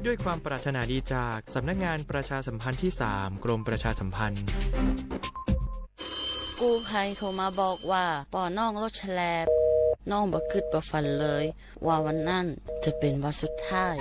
ด้วยความปรารถนาดีจากสำนักงานประชาสัมพันธ์ที่ 3 กรมประชาสัมพันธ์กู้ภัยโทรมาบอกว่าป่อน้องรถแฉลบน้องบ่คิดบ่ฝันเลยว่าวันนั้นจะเป็นวันสุดท้าย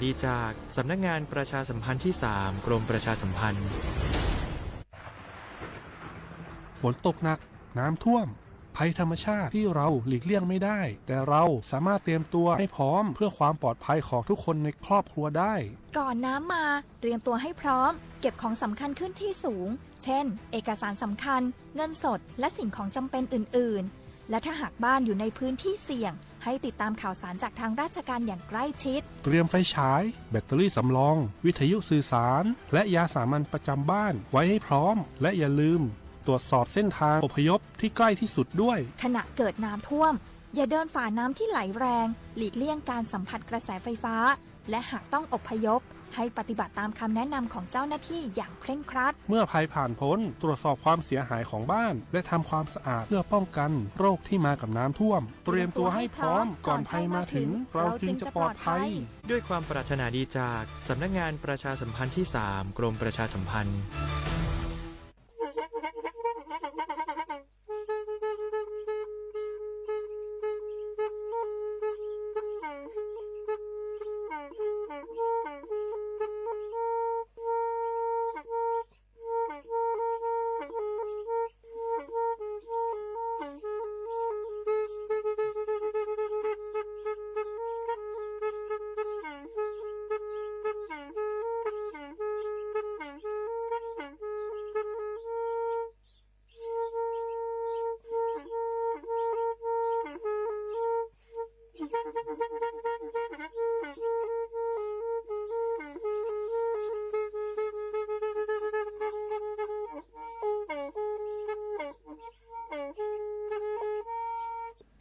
ดีจากสำนักงานประชาสัมพันธ์ที่ 3 กรมประชาสัมพันธ์ฝนตกหนักน้ำท่วมภัยธรรมชาติที่เราหลีกเลี่ยงไม่ได้แต่เราสามารถเตรียมตัวให้พร้อมเพื่อความปลอดภัยของทุกคนในครอบครัวได้ก่อนน้ำมาเตรียมตัวให้พร้อมเก็บของสำคัญขึ้นที่สูงเช่นเอกสารสำคัญเงินสดและสิ่งของจำเป็นอื่นๆและถ้าหากบ้านอยู่ในพื้นที่เสี่ยงให้ติดตามข่าวสารจากทางราชการอย่างใกล้ชิดเตรียมไฟฉายแบตเตอรี่สำรองวิทยุสื่อสารและยาสามัญประจำบ้านไว้ให้พร้อมและอย่าลืมตรวจสอบเส้นทางอพยพที่ใกล้ที่สุดด้วยขณะเกิดน้ำท่วมอย่าเดินฝ่าน้ำที่ไหลแรงหลีกเลี่ยงการสัมผัสกระแสไฟฟ้าและหากต้องอพยพให้ปฏิบัติตามคำแนะนำของเจ้าหน้าที่อย่างเคร่งครัดเมื่อภัยผ่านพ้นตรวจสอบความเสียหายของบ้านและทำความสะอาดเพื่อป้องกันโรคที่มากับน้ำท่วมเตรียมตัวให้พร้อมก่อนภัยมาถึงเราจึงจะปลอดภัยด้วยความปรารถนาดีจากสำนักงานประชาสัมพันธ์ที่ 3 กรมประชาสัมพันธ์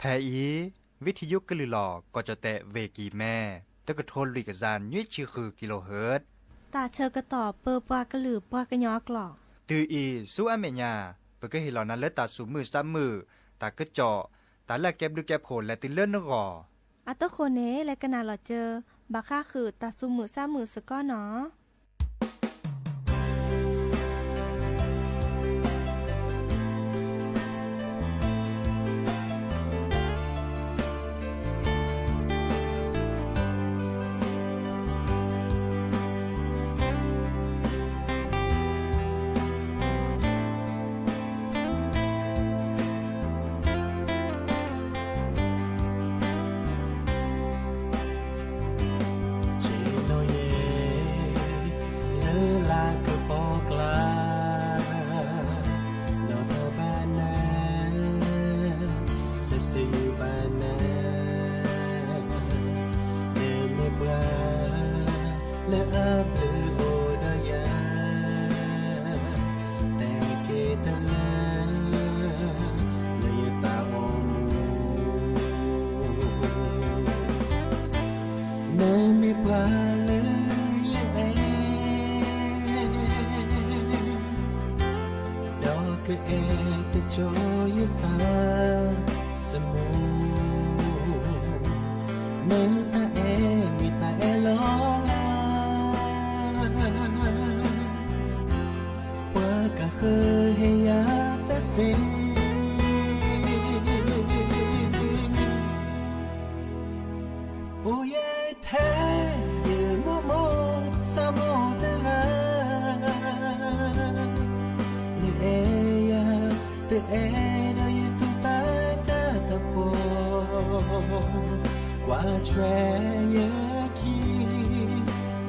แพอีวิทยุกลือหลอกก็จะแตะเวกีแม่ตะกะทนลิกจานยุ้ยชื่อคือกิโลเฮิรตซ์ตาเชอกระต่อเปอปากระหลือปากระยอกหลอกตืออีสู้อเมญาเปก็เห็นเหล่านั้นเลือตาสูมือซ้ำมือตากระเจาะตาแลกแก็บดูแก็บโผลและติเลื่อนนกออัตโตโคเนและกนาหลอเจอบาค่าคือตาสูมือซ้ำมือสก้อเนาะ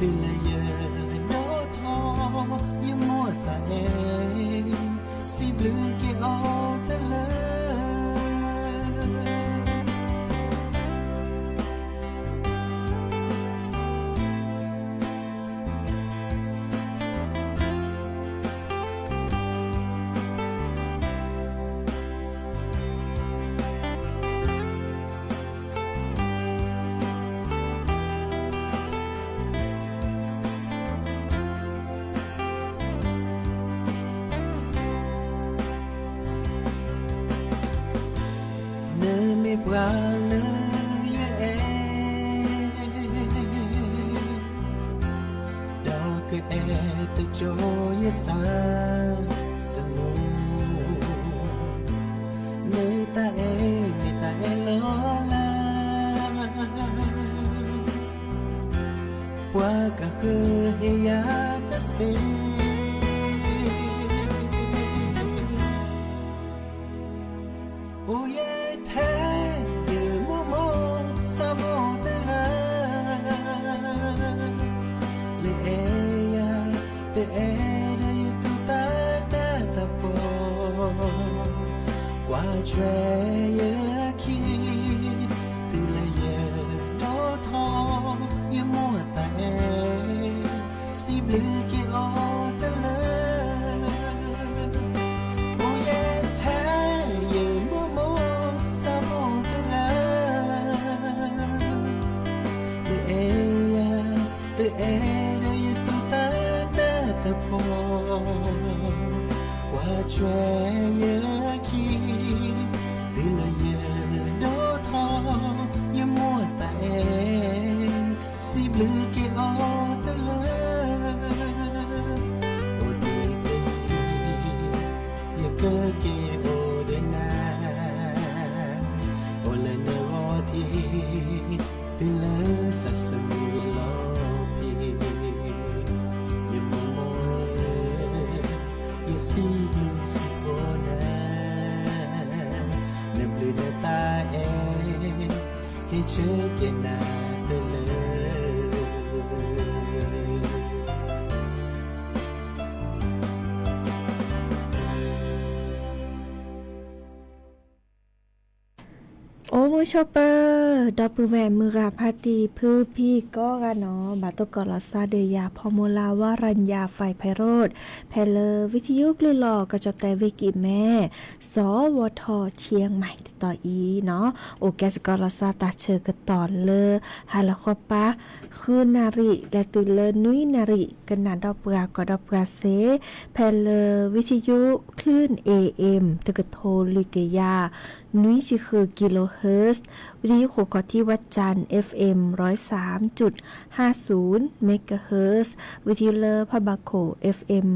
Từ lời nhờ nó thó như mùa ta โอ้ชอปเปอร์ดอปแวมมือกาพาตีพื้พี่ก็กันเนาะบาตกอลซาเดียพอโมลาวารัญญาไฟไพโรธแพเลวิทยุกลือหลอกกระจแต่วิกิแม่สวทเชียงใหม่ติดต่ออีเนาะโอแกสกอลซาตาเชอกันต่อเลยฮาละคอปะคือนาริและตุเลนุยนาริกันนาดอปกาก็ดอปกาเซแพเลวิทยุคลื่น AM ตะกะโทลุเกยานุ้ยจิคือกิโลเฮิรตซ์วิทยุโคกที่วัดจันทร์ FM 103.50 เมกะเฮิรตซ์วิทยุเลอพะบาโค FM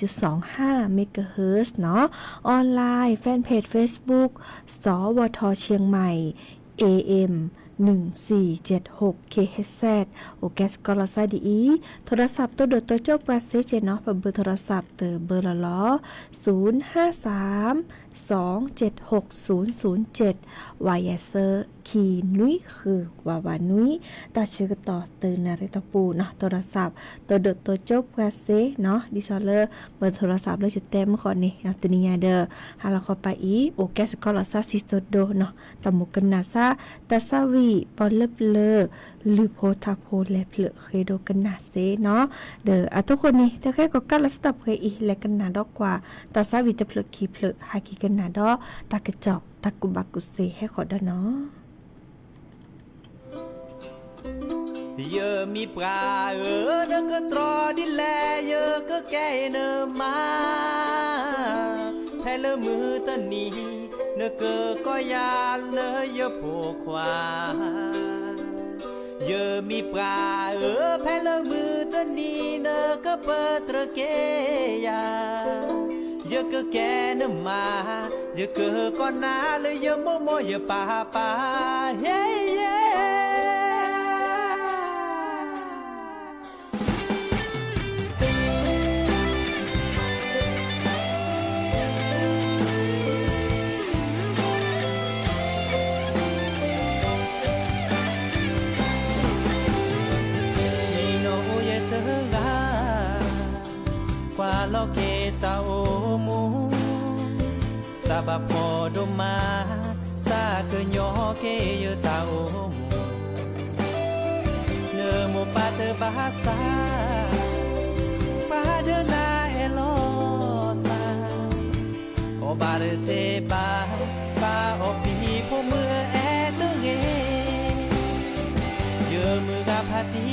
104.25 เมกะเฮิรตซ์เนาะออนไลน์แฟนเพจ Facebook สวทเชียงใหม่ AM 1476 KHZ โอแกสกอลซาดีโทรศัพท์ตัวเดตัวจบว่าเซเจเนาะเบอร์โทรศัพท์เตอเบอร์ละล้อ053276007วายเซอร์คีนุ้ยคือวาวานุ้ยตาชื่อต่อเตอนาริตปูเนาะโทรศัพท์ตัวเดตัวจบว่าเซเนาะดิซอเลอร์เบอร์โทรศัพท์เลยจะเต็มขอนี่เอาตัวนี้เด้อหาละเข้าไปอีโอแกสกอลซาซิสโตโดเนาะตะมุกันนาซาตาซาวีปอลเลบเลอลือโพทาโพเลเพลเคโดกันนาเซเนาะเด้อทุกคนนี่แต่แค่ก็กัลสตับเคอีและกันนาดอกกว่าตาซาวีตะเพลคีเพลหากิกันนาดอตากระเจาะตากุบักกุเซให้ขอดเนาะเยอะมีปลาเนก็ตรอดิแลเยอะก็แก่เนมาแพ้เลมือตะนี้เนก็ยาเลยเยอะโผควาเยอะมีปลาแพ้เลมือตะนี้เนก็เปิดตระเกียเยอะก็แก่เนมาเยอะก็นาเลยเยอะโมโมเยอะป่าเฮ้เย้lo que ta omu saba podo ma sa que nyo que yo ta omu ne mo pa te bahasa pa de na elosa o bare se ba o pi po mu e tu ge yo mu ga pa ti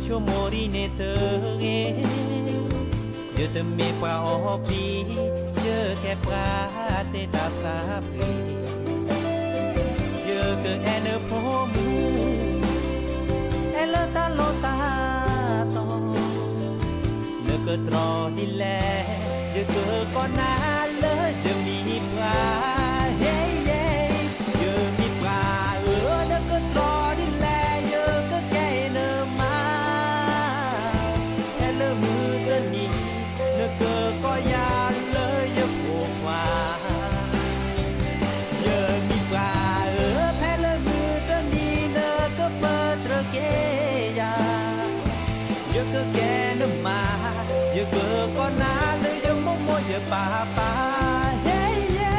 cho mori ne te ge yo te me pa o pi yo แค่ปราเตตาสาปีเยอะเกินแอนเนอร์พมูแอเลตาโลตาตอเนื้อเกิดรอดีแลเยอะเกินก่อนหน้าเลยจะมีปลาเฮ้ยเย้เยอะมีปลาเนื้อเกิดรอดีแลเยอะก็แก่เนื้อมาแอเลมือตะนี้เนื้อเกิดก็ยาเลยเยอะปวดว่าเยอะมีปลาแพ้เลยมือตะนี้เนื้อก็เปิดตระเกียาเยอะก็แก่เนื้อมาเยอะเกิดก็นานเลยยังมองมองเยอะป่าป่าเฮ้ยเย้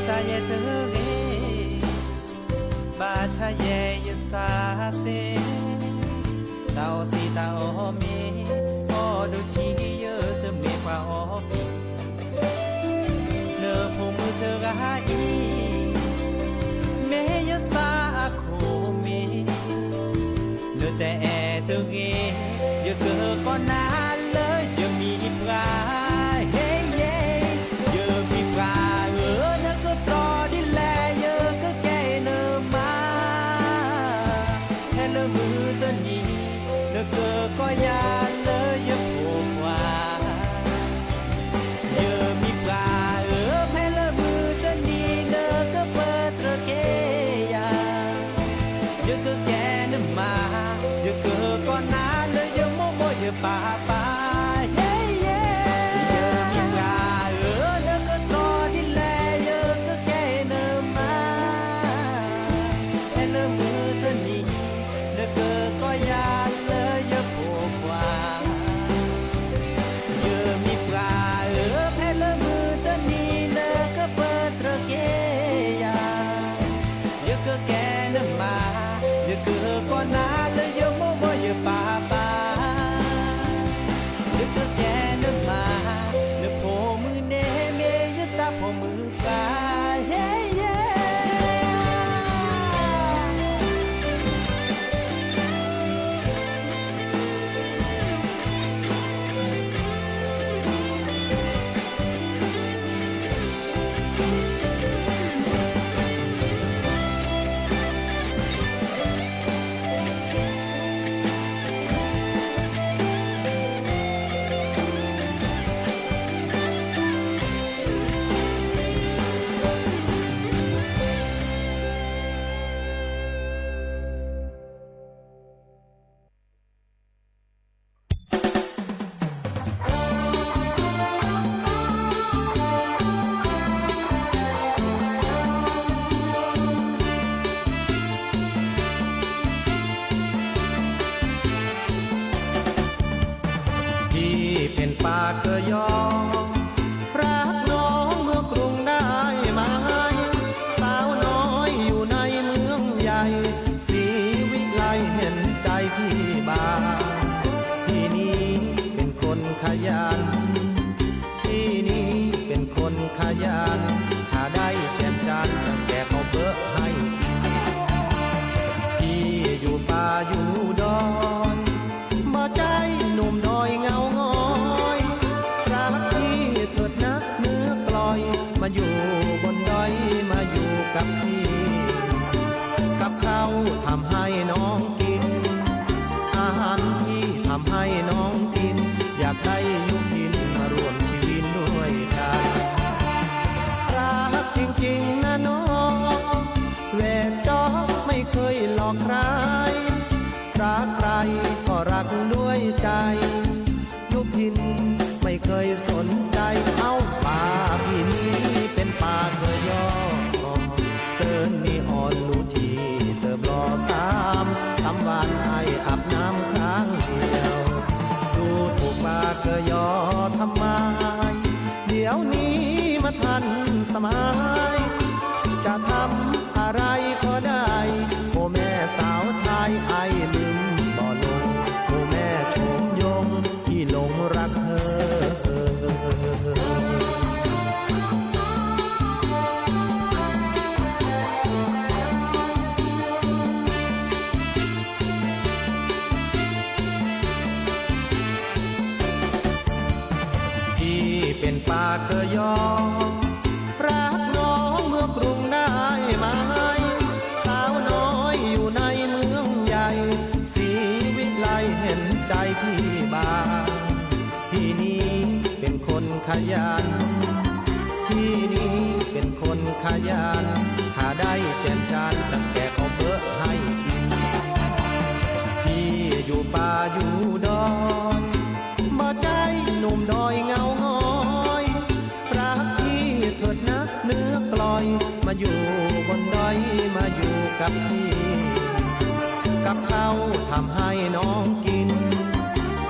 ตาเยเธอเวบาชาเยยสาเซตาสีตาโอเมโอดูชีเยอะจะเมกว่าโอปีเนื้อพงมือเธอกะหาอีเมยสาโคเมเนื้อแต่แอเธอเกเยอะเกินก็นานเลยจะมีปลาเฮ้ยเย้เยอะมีปลาตรอดิแลเยอะก็แก่เนื้อมาแค่เลือมือตะนี้เนื้อเกิดก็ยาเลยเยอะปวดว่าเยอะมีปลาแค่เลือมือตะนี้เนื้อก็เปิดตระเกียาเยอะก็แก่เนื้อมาเยอะเกิดก็นานเลยเยอะโมโมเยอะป่าป่าเฮ้ยเย้เยอะมีปลาเนื้อก็ตรอดิแลเยอะมือเธอนี้เนื้อเกิดก็ยาเลยเยอะปวดกว่าเยอะมีปลาแพ้เลยมือเธอนี้เนื้อก็เปิดตระเกียาเยอะก็แก่เนื้อมาเยอะเกิดก็นานเลยเยอะโมโมเยอะป่าป่าเยอะก็แก่เนื้อมาเนื้อโผมือเนเมยตาโผมือปลาเฮ้ยเย้เป็นปากเกยอรักน้องเมื่อกรุงได้ไหมสาวน้อยอยู่ในเมืองใหญ่สีวิไลเห็นใจพี่บ้างพี่นี้เป็นคนขยันพี่นี้เป็นคนขยันถ้าได้แจมจานจะแก่เขาเบอะให้พี่อยู่ป่าอยู่ดอนบ่ใจหนุ่มดอยเงามาอยู่บนดอยมาอยู่กับพี่กับข้าวทำให้น้องกินอาหารที่ทำให้น้องกินอยากได้อยู่กินมาร่วมชีวิตด้วยกันรักจริงๆนะน้องแหวนจอกไม่เคยหลอกใครรักใครก็รักด้วยใจลูกพินไม่เคยสนใจเอาป่าพี่นี้เป็นป่าเกยอเซิร์นมีอ่อนลูทีเติบรอสามวันไออาบน้ำครั้งเดียวดูถูกป่าเกยอทำไมเดี๋ยวนี้มาทันสมัย ป่าเกยอรักน้องเมื่อกรุงได้ไหมสาวน้อยอยู่ในเมืองใหญ่ศรีวิไลเห็นใจพี่บ้างที่นี่เป็นคนขยันที่นี่เป็นคนขยันหาได้แจนจานตั้งแต่เขาเบอะให้กินพี่อยู่ป่าอยู่ดอยบ่ใจหนุ่มดอยเงาง้อยรักพี่เถิดนะเนื้อกลอยมาอยู่บนดอยมาอยู่กับพี่กับข้าวทำให้น้องกิน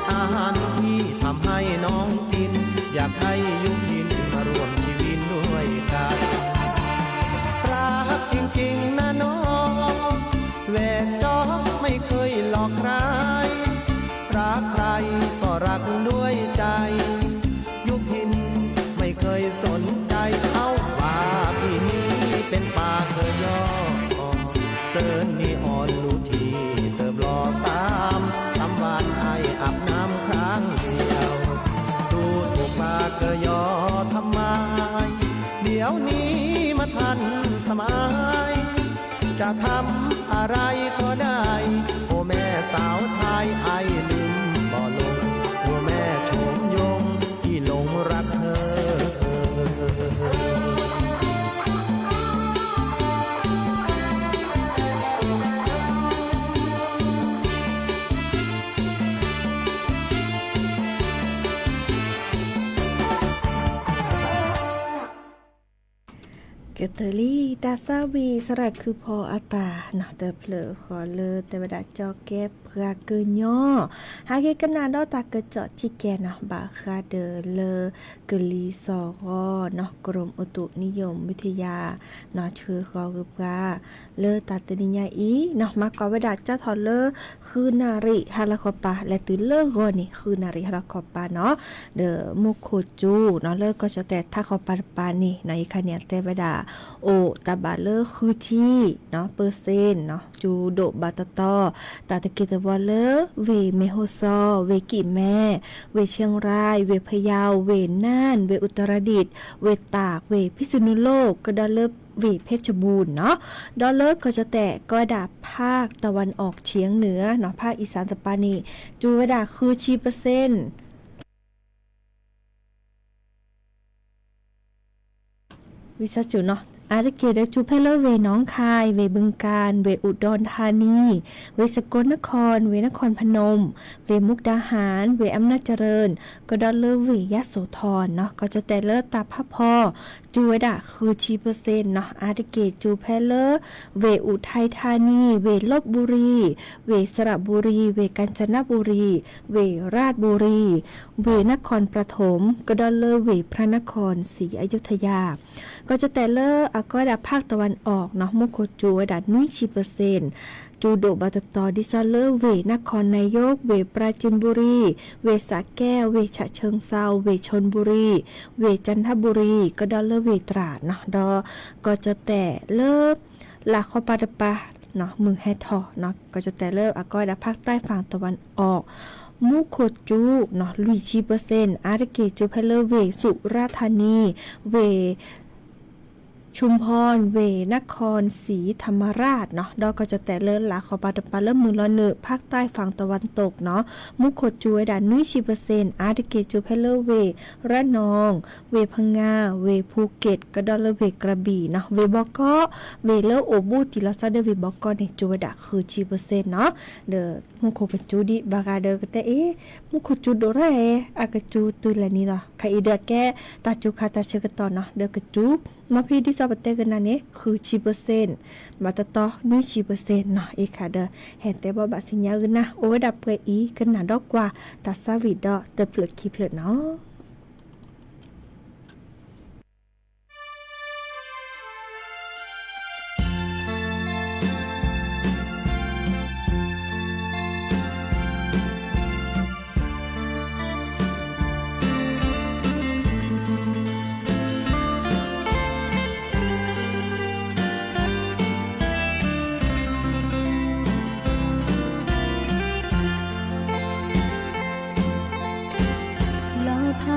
อาหารพี่ทำให้น้องกินอยากให้อยู่กินมารวมชีวิตด้วยกันรักจริงๆนะน้องแหวนจอกไม่เคยหลอกใครรักใครก็รักด้วยใจยุพินไม่เคยสนใจเอาว่าพี่นี้เป็นป่าเคยย่อเซิร์นนีอ่อนลูทีเติบรอสามวันไออาบน้ำครั้งเดียวดูถูกป่าเคยย่อทำไมเดี๋ยวนี้มาทันสมัยจะทำอะไรก็ได้โอ้แม่สาวไทยไอลืมบ่ลงโอ้แม่ชมยงที่หลงรักเธอ เกตเตอรี่ตาซาวีสระคือพออาตาเนาะแต่เพลอขอเลอแต่เวลาจอแก็บเพื่อเกินย่อหาเกกันนาดอตาเกเจาะจิแกเนาะบาคาเดอเลอกลีซอเนาะกรมอุตุนิยมวิทยาเนาะชื่อขอคือว่าเลอตาตนิญาอีเนาะมากกว่าเวลาจะถอเลอคือนาริฮาลาคอปาและตือเลอกอนี่คือนาริฮาลาคอปาเนาะเดอมุโคจูเนาะเลอก็จะแต่ถ้าเขาปาปานี่ในคะแนนแต่เวลาโอตาบาเลอร์คือที่เนาะเปอร์เซ็นต์เนาะจูโดบาตตอตาตะกิตวอลเลอร์เวเมโฮซอเวกิแม่เวเชียงรายเวพะเยาเวน่านเวอุตรดิตถ์เวตากเวพิษณุโลกก็ดอลเลอร์เวเพชรบูรณ์เนาะดอลเลอร์ก็จะแตะก็ดาภาคตะวันออกเฉียงเหนือเนาะภาคอีสานตะปานีจูเวดาคือชีเปอร์เซ็นต์วิสจุเนาะอาริเกเดจูเพลเลอร์เวน้องคายเวบึงกาฬเวอุดรธานีเวสกลนครเวนครพนมเวมุกดาหารเวอำนาจเจริญก็ดอลเลอร์เวยโสธรเนาะก็จะแต่เลอตาพะพอจูเวดาคือชีเปอร์เซ็นต์เนาะอาริเกจูเพลเลอร์เวอุทัยธานีเวลบบุรีเวสระบุรีเวกาญจนบุรีเวราชบุรีเวนครปฐมก็ดอลเลอร์เวพระนครศรีอยุธยาก็จะแต่เลอก็ดาภาคตะวันออกเนาะมุโคจูดานุยชีเปอร์เซ็นต์จูโดบาตตอดิซอเลอร์เวนครนายกเวปราจินบุรีเวสระแก้วเวฉะเชิงเซาเวชลบุรีเวจันทบุรีก็ดอเลอร์เวตราดเนาะดอก็จะแต่เลิฟลาคอปาดปาเนาะมือแฮทอเนาะก็จะแต่เลิฟก็ดาภาคใต้ฝั่งตะวันออกมุโคจูเนาะลุยชีเปอร์เซ็นต์อาริเกจูเพลเลอร์เวสุราษฎร์ธานีเวชุมพรเวนครศรีธรรมราชเนาะดอกก็จะแต่เลิศหลาขอปาตปาเริ่มมือละเนอภาคใต้ฝั่งตะวันตกเนาะมุโคจูดานุยชีเปอร์เซ็นต์อาร์ติเกจูเพลเลอร์เวระนองเวพังงาเวภูเก็ตก็ดอลเลอร์เวกระบี่เนาะเวบอกอเวเลอโอบูติลาซาเดเวบอกอในจูดาคือชีเปอร์เซ็นต์เนาะเดอมุโคเป็นจูดิบากาเดก็แต่มุโคจูโดเรอากจูตุลานี่เนาะใครเดแกตาจูคาตาเชกตอนเนาะเดกจูมาพี่ที่ซอปเตกันนั่นนี่คือชีเปอร์เซ็นต์มาตต่อนี่ชีเปอร์เซ็นต์เนาะอีกค่ะเด้อเห็นแต่บ่บะสิญญาอื่นนะโอ้ดับเปอีกันหนาดอกกว่าตัดซาวิดอเตเปลือกขี้เปลือกเนาะเราพา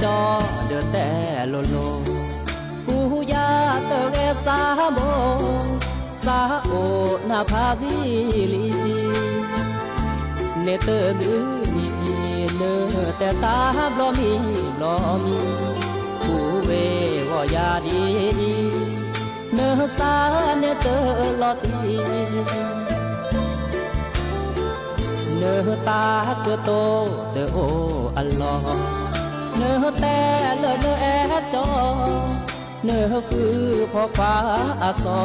จอเดือแต่โลโลกูยาเตเกสาโมสาโอนาพาซิลีเนเตอร์มือนีเนอแต่ตาบลอมีกูเววอยาดีเนอสาเนเตอร์ลอตีเนอตาเกโตเดโออัลลอเนอแต่เลเนอแอจอเนอคือพ่อฟ้าอาซอ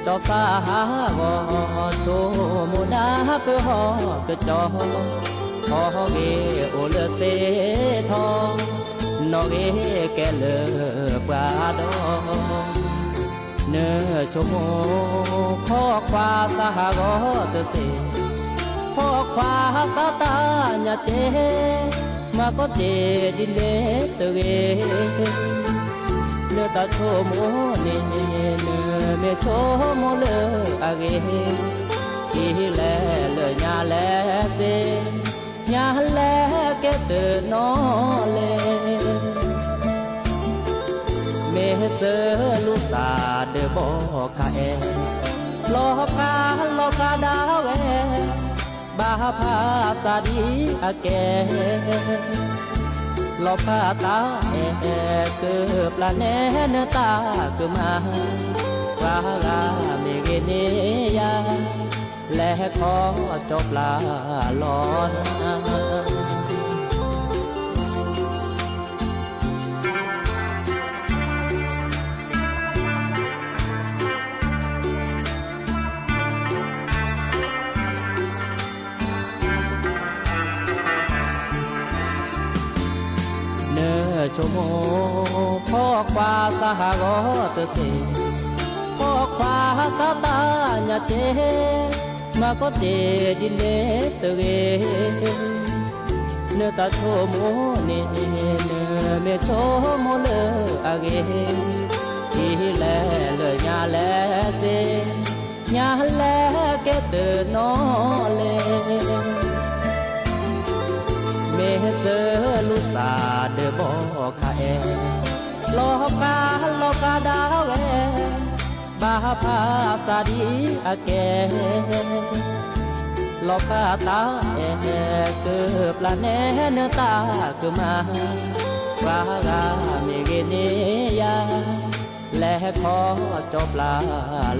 เจ้าสาวโชโมนาเปหอกจอพอเกโอเลเสทองนอเกแกเลปลาดอเนอชโมพ่อควาสหกอเตเสพ่อควาสตาญาเจมาก็เจดิเลเตเกเนตาโชโมเนเนเมโชโมเลอาเกทีแลเลยญาแลเสญาแลเกเตนอเลเมเสลูสาเดบอคาเอลอกาดาเวบาพาสาดีอาเกลอพาตาเกปลาแนนตาเกมาวากาเมเกเนยาและขอจบลาลอนเนอชโมพ่อควาสหกอเตเสพ่อควาสตาญาเจมาก็เจดิเลเตเกเนตาโชโมเนเนเมโชโมเลอาเกทีแลเลยญาแลเสญาแลเกเตนอเลเมเสลุสาเดบอคาเอลอกาดาเวบาพาสาดีอาเกลอกาตาเกปลาแนเนตาเกมาวากาเมเกเนยาและขอจบลา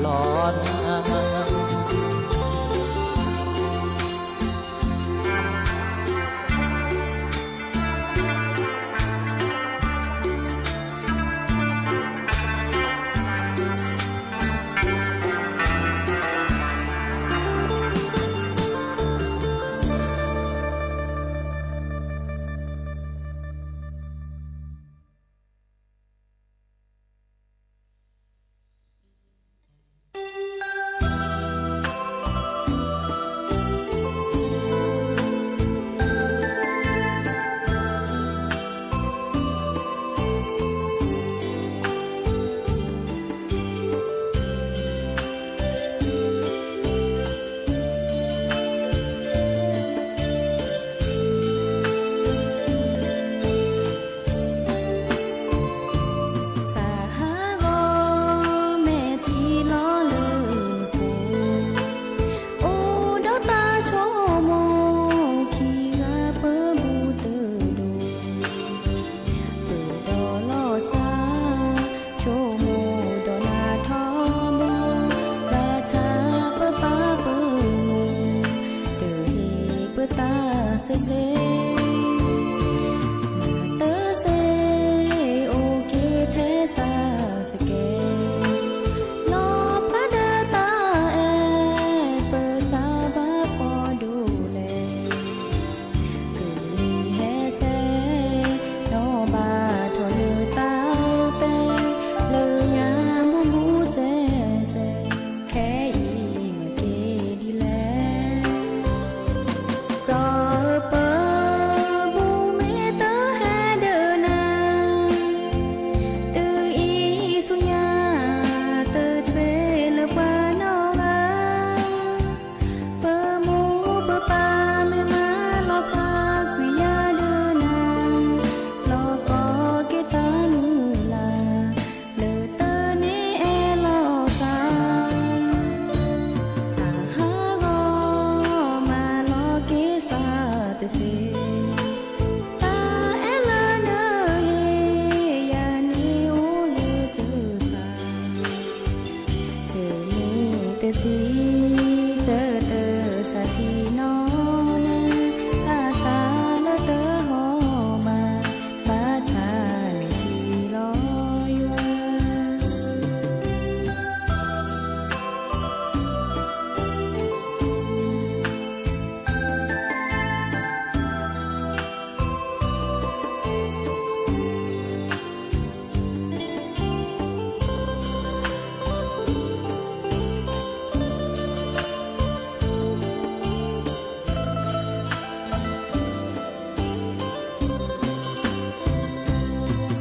ลอน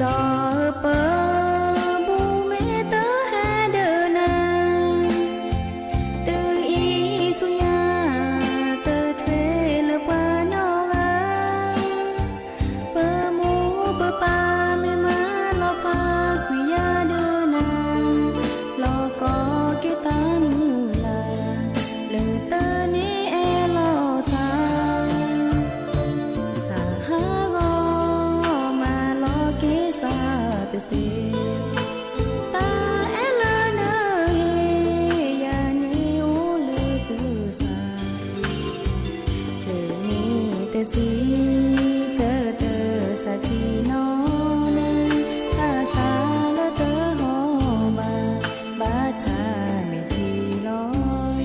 จอเปอบูเมเตอแฮเดนาตืออีสุยาเตอเทเลปานองาเปอมูเปอปาเมมาลอพาคุยาเดนาลอก็เกตามือลาเลอเตอนี้เอลอซาสาหากอมาลอเกซาเตเซตาเอลาเนยานิโอเลเจอซาเจอนี่เตซีเจอเตอสาทีน้องเลยตาสาเลเตอหอบาบาชาเมทีลอย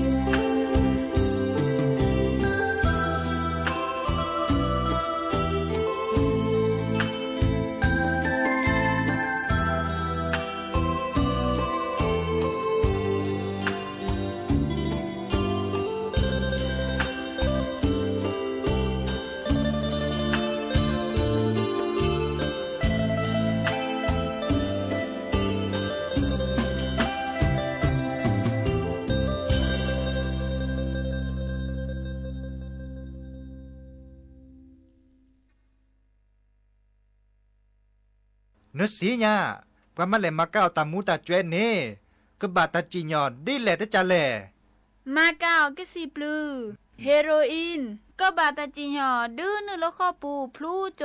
นึกสีเนี่ยกว่ามันเลยมาก้าวตามมูตาจวยนี่ก็บาดตาจีหยอดดีแหละแต่จะแหละ มาเก้าก็สิปลือเฮโรอีนก็บาตาจิญอดื้อนึแล้วข้อปูพลูโจ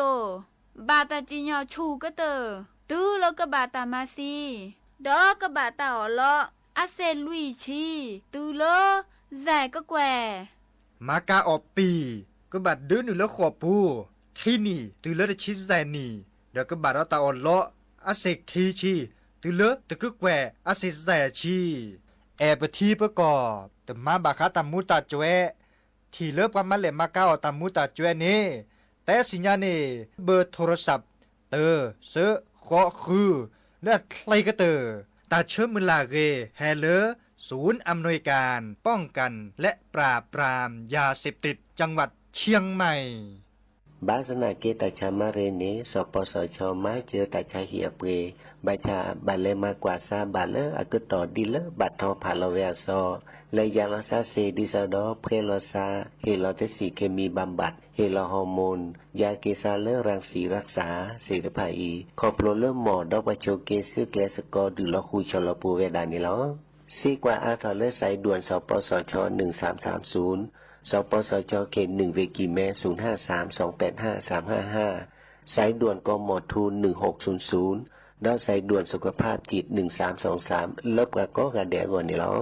บาตาจิญอชูก็เตอตื้อแล้วก็บาตามาซีดอก็บาตาอเลาะอาเซลุยชีตื้อเลอแจก็แกว มากาออกปีก็บาดดื้อหนูแล้วขอปูที่นี่ตือเลอได้ชิดแซนี่เดี๋ยวก็บาดเราตาอ่อนเลาะอาเซกทีชีตือเลอตะกึกแกวอาเซแซชีแอบทีประกอบแต่มาบาคาตามมูตาจวยที่เลิกกันมาเลยมาก้าวตามมูตาจวยนี่แต่สิญญานี่เบอร์โทรศัพท์เตอเซขอคือเลือดใครก็เตอตาเชื่อมือลาเกแฮเลอศูนย์อำนวยการป้องกันและปราบปรามยาเสพติดจังหวัดเชียงใหม่ บาสนาเกตาชามาเรเนสปสชมาเจอตาชาเหียเปบาชาบาเลมากว่าซาบาเลอากึต่อดีเลบัดทอผาลเวซอและยาลาซาเซดิซาดอเพลอซาเฮลอเทสีเคมีบำบัดเฮลอฮอร์โมนยาเกซาเลรังสีรักษาเสรภาอีคอโปรเลหมอดอกว่าโชเกซึเกลสกอดือลอคูชลปูเวดานิลอซีกว่าอาทอเลสายด่วนสปสช1330สปสชเขต1เวกิเม0532855355สายด่วนกมทู1600ดาวสายด่วนสุขภาพจิต1323ลบกะก็กะแดก่อนนี่หรอ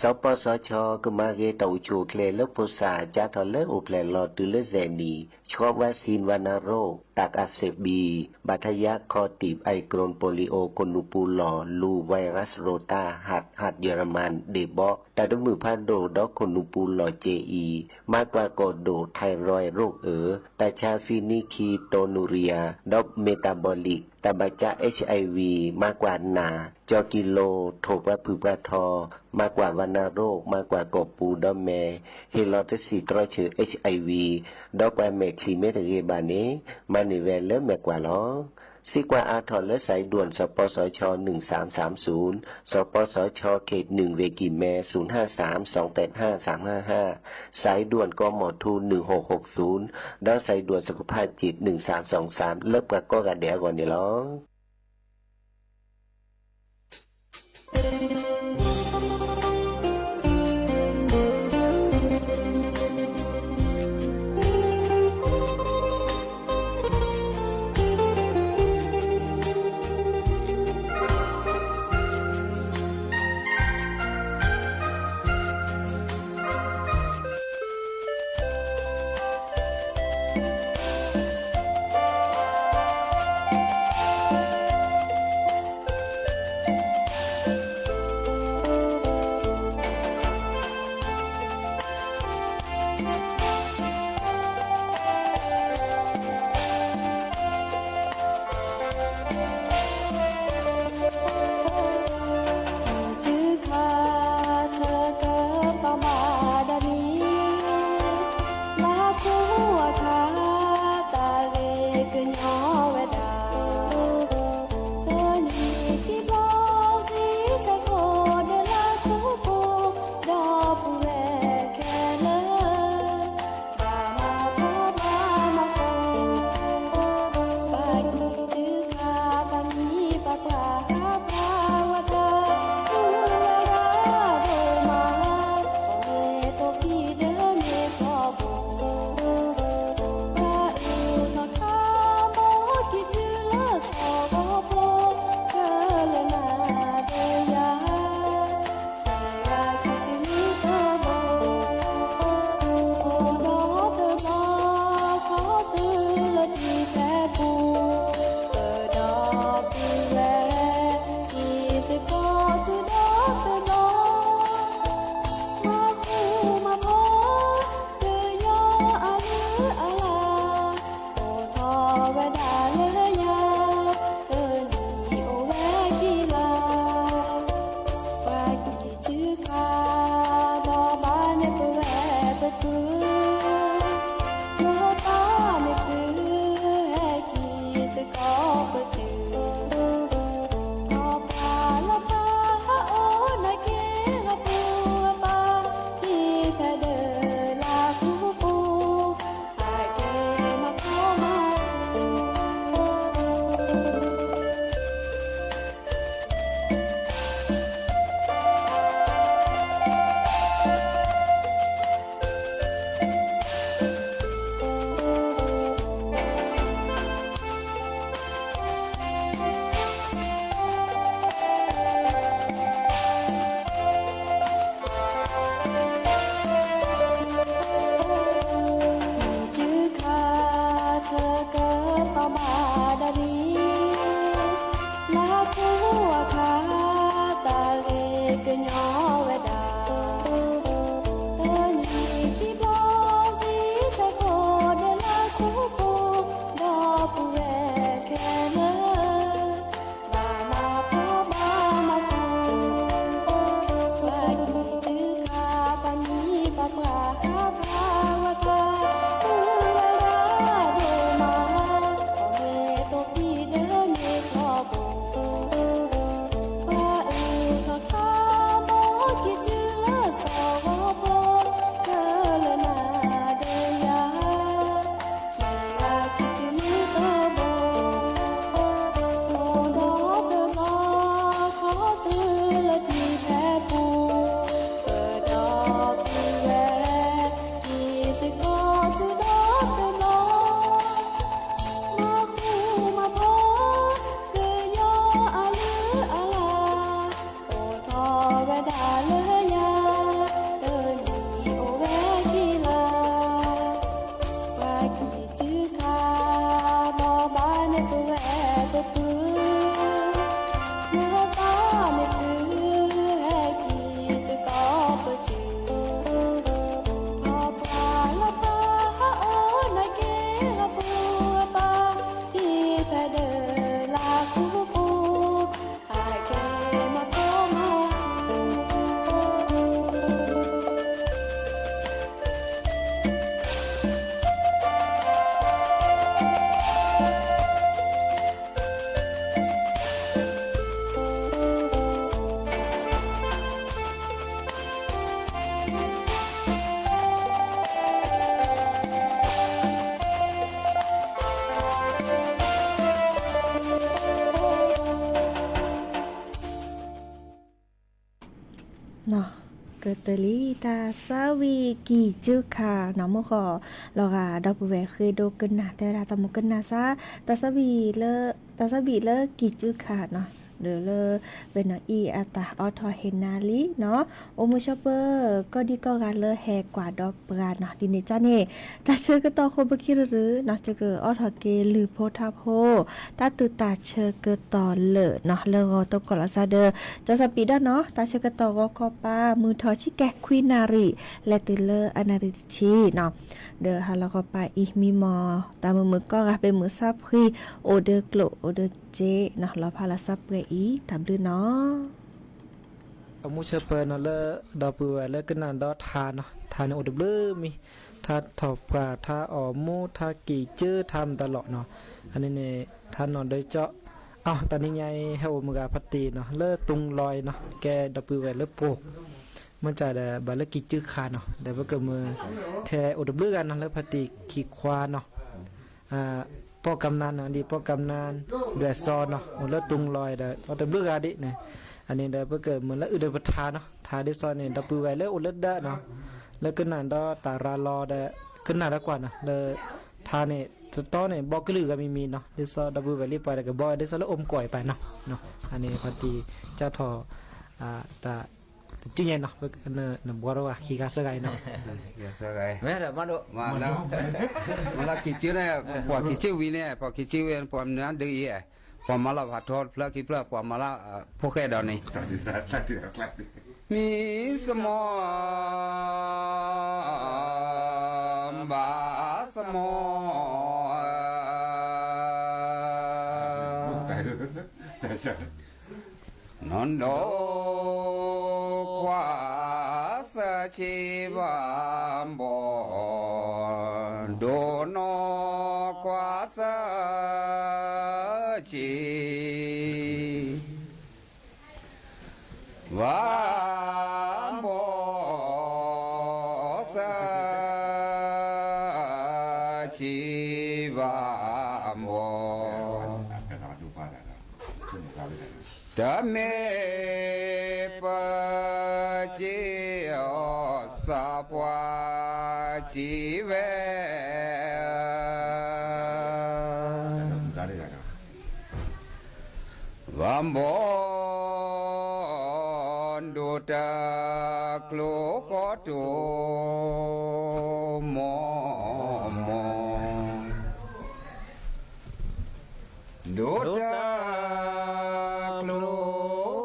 สปสชก็มาเกตอุจูเคลลปุษาจาทอเลอุเพลลอตุเลเซนีชอบวัคซีนวัณโรคตักอักเสบบีบัทยักคอตีบไอกรนโปลิโอกนูปูลอลูไวรัสโรตาหัดเยอรมันเดบอกแต่ดมือพันโดดอกคนูปูลอเจอีมากกว่ากอโดไทรอยโรคแต่ชาฟินิคีโตนูเรียดอกเมตาบอลิกตาบาจา HIV มากกว่านาจอกิโลโทปะพืปะทอมากกว่าวัณโรคมากกว่ากบปูดอมแมเฮลอตสีตรอเชือ HIV ดอกแวเมคลีเมตเกบานีมานิเวลเลแมกว่าล้อซีกว่าอาทรและสายด่วนสปสช1330สปสชเขต1เวกิเม0532855355สายด่วนกมทู1660ดาวสายด่วนสุขภาพจิต1323เลิกกะก็กะแดก่อนนี่ล้อ เนาะเกิดตลีตาซาวีกี่จึกค่ะเนาะมื้อขอเราก็ดอกแวเคยโดกันนะแต่เวลาตะมุกันนะซะตาซาบีเลกี่จึกค่ะเนาะ เด้อเลเป็นเนาะอีอาตาออทอเฮนาลิเนาะโอมูชอปเปอร์ก็ดีก็กันเลแฮกว่าดอกปราเนาะดิเนจ้าเน่ตาเชอก็ต่อโคบคิรหรือเนาะจะเกอออทอเกหรือโพทาโพตาตือตาเชอก็ต่อเลเนาะเลก็ตกกอลซาเดอจะสปีดเนาะตาเชอก็ต่อก็ป้ามือทอชิแกควีนารีและตือเลอนาริชีเนาะเดอฮาแล้วก็ไปอีมีมอตามมือก็เป็นมือซับพรีโอเดอร์โกลโอเดอร์เจเนาะเราพาลาซับเปอีตามดื้อเนาะอมูเชเปอร์เนาะเลดอปือเลก็นานดอทาเนาะทาในโอเดเบอร์มีทาถอบกว่าทาออมูทากี่เจอทำตลอดเนาะอันนี้เนี่ยทานอนโดยเจาะตอนนี้ไงเฮามือกาพัตตีเนาะเลตุงลอยเนาะแกดอปือเลโปมันจะได้บาลกี่จื้อคาเนาะเดี๋ยวก็มือแทโอเดเบอร์กันเนาะเลพัตตีขีควาเนาะป้อกำนันเนาะดีป้อกำนันเดือดซอนเนาะโอเลตุงลอยเด้อโอเดเบอร์กาดิเนี่ยอันนี้เดี๋ยวเกิดเหมือนแล้วเดือดทาเนาะทาดิซอนเนี่ยดับปือไว้แล้วโอเลดเนาะแล้วก็นานดอตารารอเด้อขึ้นนานกว่านะเด้อทาเนี่ยตอนเนี่ยบอกกลือก็มีเนาะดิซอดับปือไว้รีบไปแล้วก็บอยดิซอแล้วอมก่อยไปเนาะอันนี้พอดีเจ้าทอแต่จริงๆเนาะเนี่ยบัวเราขี้กาสกายเนาะสกายแม่เดี๋ยวมาดูมาแล้วกี่ชื่อเนี่ยพอกี่ชื่อวีเนี่ยพอกี่ชื่อวีพอเนื้อดื้อเอ๋พอมาแล้วผัดทอดเพลกี่เพลพอมาแล้วพวกแค่ดอนนี่มีสมอบาสมอนอนโดกว่าสชีวามบโดนกว่าสชีวามบสชีวามบดะเมปะเจอสะปวาจีเววัมบอนดูตะกลุกอตุมอมอดูตะกลุ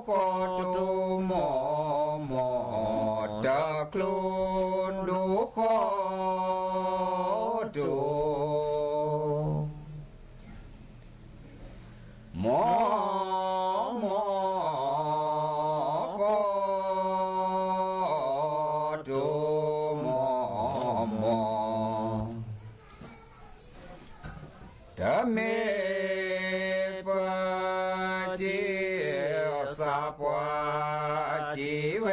กอตุมอมอตะกลุดูกอตุมอเมปะเจสะปวาจีเว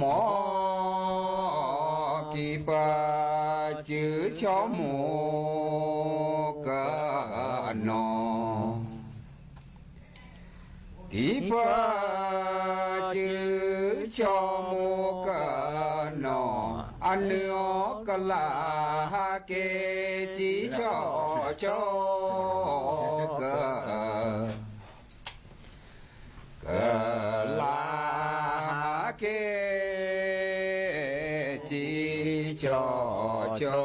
มอกีปะจือชอมูกะนอกีปะจือชอมูกะอันเนื้อกะลาเกจิชอชอกะลาเกจิชอชอ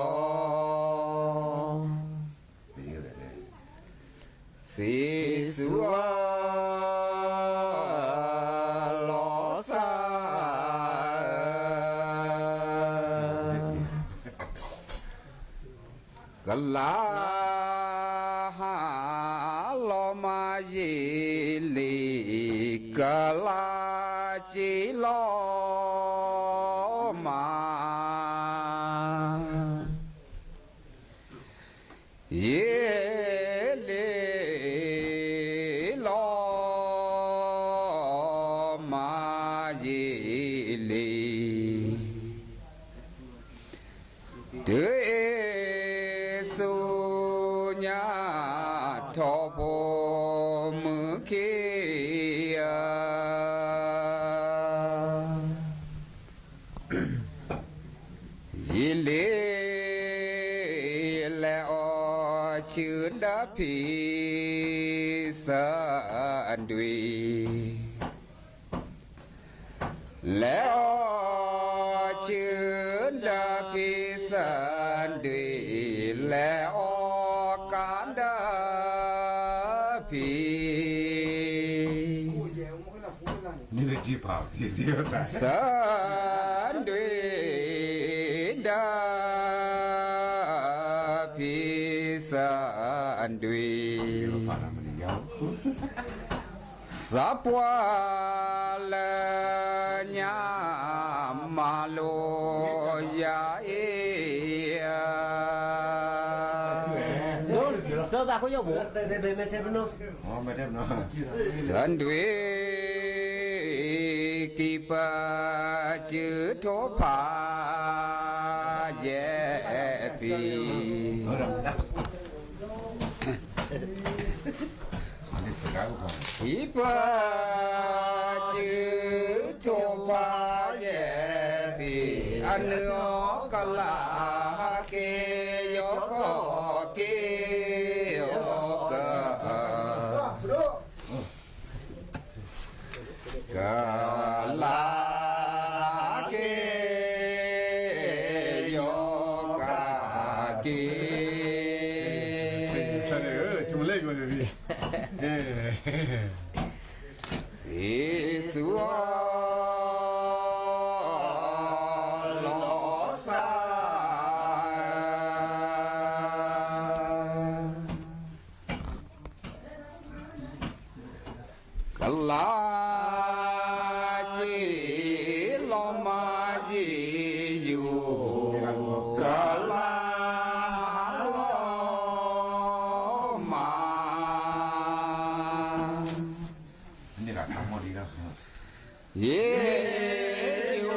สีสุวกลาหาลอมาเยลีกลาจิลอมาเยลีลอมาเยลีเดสุญาทอโบมือเคียยิเลแล ชื่อดาพีสันดุยแล้วชื่อดาพีสันดุยแล้วการดาพี 你的鸡跑，你这个蛋。 สันดุยดาพีสันดุยสับวาลญามาโลยาเอ Sơ ra có nhiều bố.สันดุยกีปะจือโทผาเยปีกีปะจือโทผาเยปีอันเนื้อกะลาเกโยโกเกโยกะ กาลาเกโยกาเก 这里这么累过的比，哎， อิสุโลสากลาจิโลมาจิอยู่กลาโลมา 你俩看我的了。 เยโย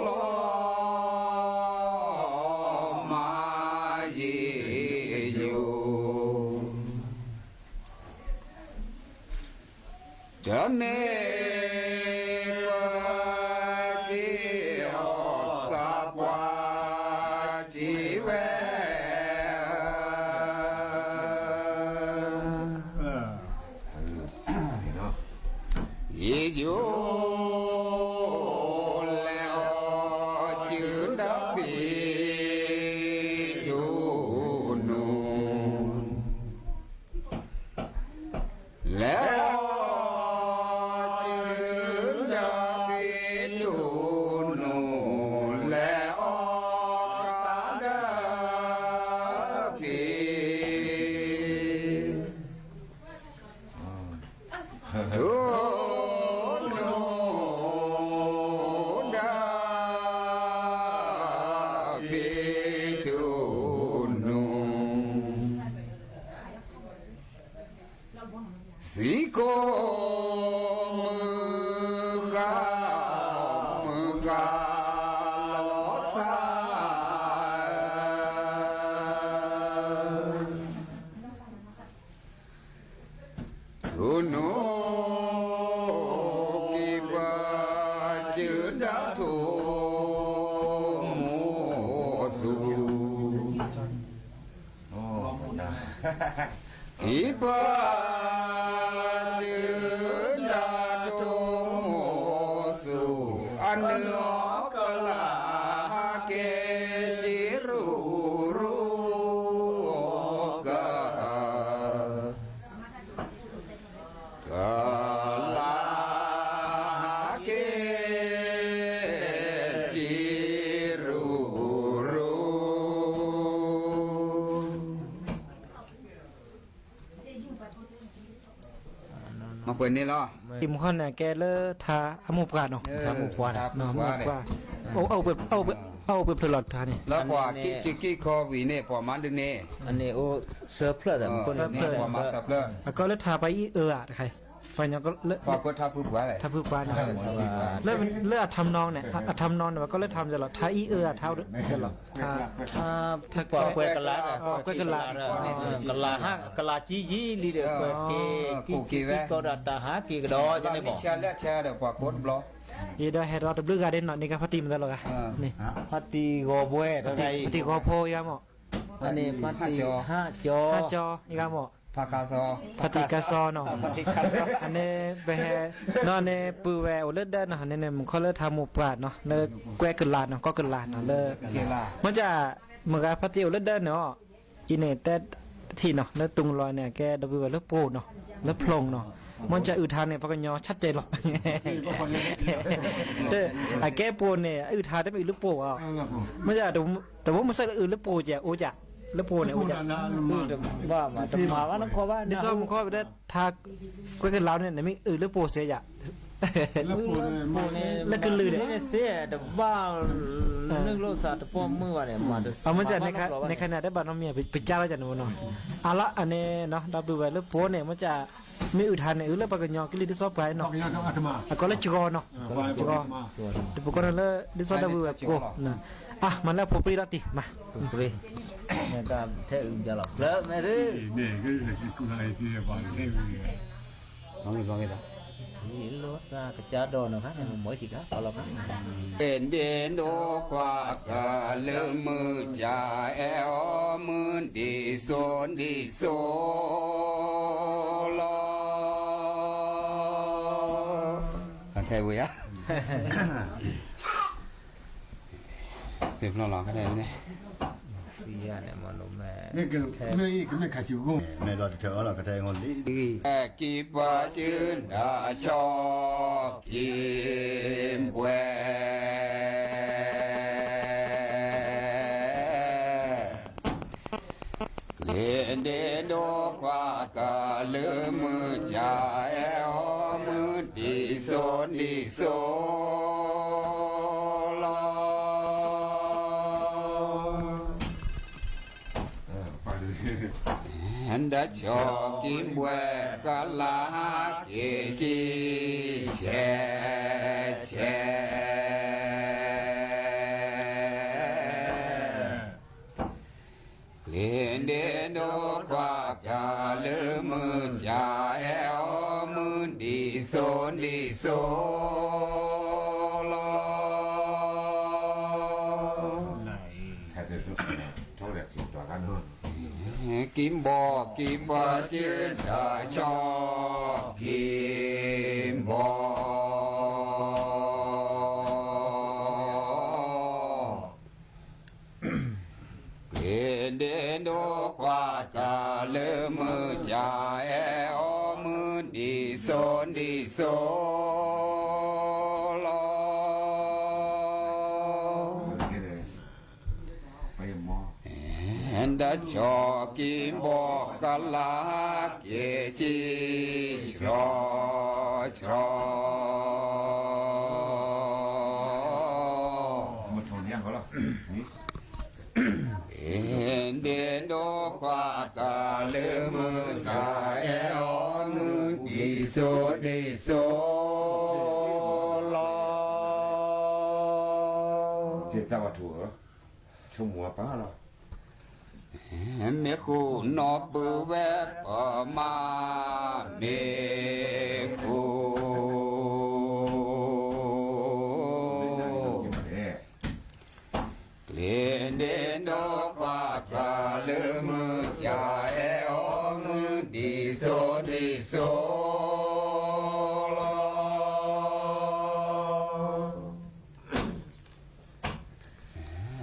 โลมาเยโยจะเมปะเจโอสะปะจิเว อีอยู่แล้วชื่อดับปีทูนูแล้วชื่อดับปีทูนูแล้วการดับปีทู สีโกมือกาโลซาทุนุกิปะจืดาทุมูสุ อิปะจืดาทุสุอันเนื้อกะลาเกจิรูรูกะกะลาเกจิรูรู มาเปิดนี่เหรอ ทีมคอนเนี่ยแกเลอทาอามุกวาดเนาะ ทามุกวาด เนาะอามุกวาดเอาเปิดตลอดทานี่ แล้วกว่ากิจิกิคอวีเนี่ยประมาณนึงเนี่ย อันนี้โอ้เซิร์ฟเพลอแต่คน เนี่ยประมาณสับเลย แล้วก็เลอทาไปอีอะใครไฟยังก็เล พอก็ทับผู้ว่าเลย ทาพื้นวาดนะเลิกทำนองเนี่ยทำนองเนี่ยก็เลยทำตลอดทาอีเท่าตลอดถ้าปอกเวกลา เวกลา กลาฮักกลาจีจีลีเดอร์กีก็ดัตตาหากีกระดอจะได้บอก เชียร์และเชียร์เดี๋ยวปอกดบล็อก อีดาเฮดรอตบลูกการ์เด้นเนาะนี่ก็พัตติมันตลอดนี่ พัตติโกบเวทอะไร พัตติโกโพยามอ อันนี้พัติ5จอ 5จออีกอ่ะหมอ ภาคาซอ ปฏิกาซอเนาะ ปฏิกาซอ อันนี้ไปแฮเนาะในปือแววเลิศได้เนาะอันนี้มันเขาเลิศทำหมู่ปราดเนาะเลิศแกวขึ้นลานเนาะก็ขึ้นลานเนาะเลิศ เกลา มันจะเหมือนกับพัติเลิศได้เนาะอีเนี่ยแต่ที่เนาะเลิศตุงลอยเนี่ยแกดับเบิลเลิศโปเนาะเลิศพลงเนาะมันจะอือทานเนี่ยพกยอชัดเจนหรอกแต่ไอ้แกปูเนี่ยอือทานได้ไม่อือหรือโปอ่ะมันจะแต่ว่ามันใส่อือหรือโปจะโอจะหรือโปเนี่ยโอจะ ว่ามาจะมาว่าน้องขอว่า ดิซ้อมข้อไปได้ทากก็คือเราเนี่ยไม่อือหรือโปเสียอ่ะ แล้วปูนี่ แล้วก็ลือเนี่ย เสียแต่ว่านึกโลซาตะป้อมมือว่าเนี่ยมา มันจะในขณะได้บ้านน้องเมียไปเจ้าแล้วจะนู้นเนาะเอาละอันนี้เนาะดับเบิลหรือโปเนี่ยมันจะมีอุทานเนี่ยแล้วปากกันยอกิลิดิซอไปเนาะก็เลยจกเนาะจกดิปกรณ์เลยดิซอดับเบิลโปนะอ่ะมันแล้วพอปรีละติมา ปรีเนี่ยก็แท้อึ้งจะหรอกแล้วแม่ดิ นี่ก็กูอะไรที่บ้านที่น้องนี่ว่าไงล่ะ นี่โลซากระจาดอนนะครับเนี่ยมันหมวยสิครับเอาละครับ เด่นเด่นโดกว่ากะเลือมือจ่าแอลมือดีโซลอเข้าใจเว้ยอะเป็นพลอๆก็ได้เนี่ย เสียเนี่ยมันแม่ นี่ก็ไม่ขาดชิวกุ้ง ในรถเธอเราก็ได้งอนดี กีบาจืนดาชอกิมเวเล่นเดโดควากาเลือมือจ่าแอลมือดีโซลอ ไปเลย อันดาชอกิมเวกาลาเกจิเชเล่นเดโดควากาเลือมือจ่าแอลมือดีโซลอ แค่จะรู้เท่าไหร่จิตตัวกันเนาะ กิมบอกจืดดาชอกิมบอกเดนโดควาจาเลือมือจ่าแอลมือดีโซลอ ไปมอ อันดาชอกิมบอกกะลาเกจิชรอมาทนยังเขาหรอนี่ เดนโดควากาเลือมือจ่าแอลมือดีโซลอ เจ็บตาวัตถุเหรอชมหัวป้าเหรอ เมคูนอปือแวบมาเมคูเล่นเดนโดควาจาเลือมือจ่าแอลมือดีโซล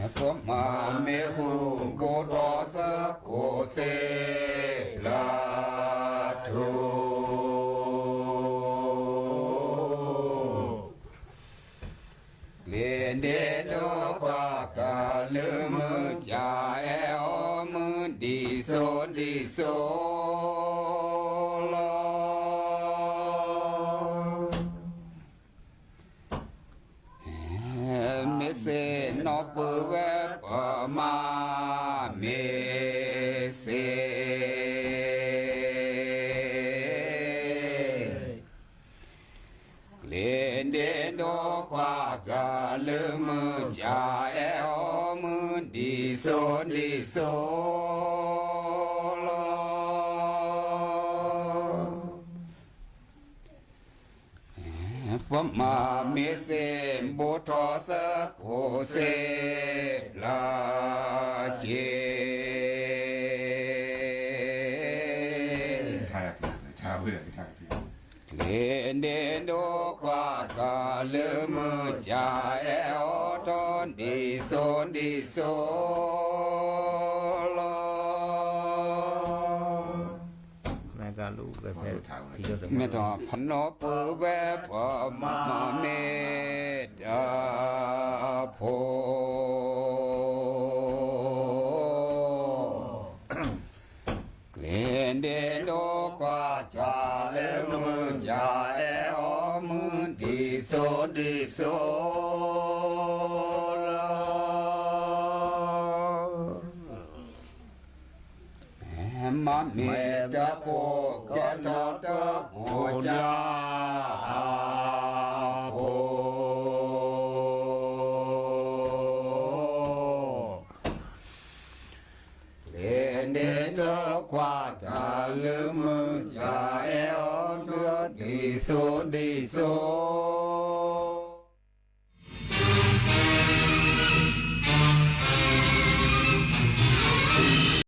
อ ก็มาเมหุโกดอสะโกเซลาทูเลนเดโดควากาเลือมือจ่าแอลมือดีโซลอ เมเซนอปเวปมาเมเซเลนเดโดควากาเลือมือจ่าแอลมือดีโซลอ ปมาเมเสโบทอสโกเซลาเจ เลมือจ่าเออตอนดีโซลอ แม่ก็รู้แบบนี้ที่เราสม ไม่ต้องพันนอปูแบบมาเนตาโพเกลนเดโดกว่าจ่าเลมือจ่าเออมือดีโซลามาเมตาโปแกนอตโหจาโพเลนเดโตควาตาลืมจาเออตัวดีโซ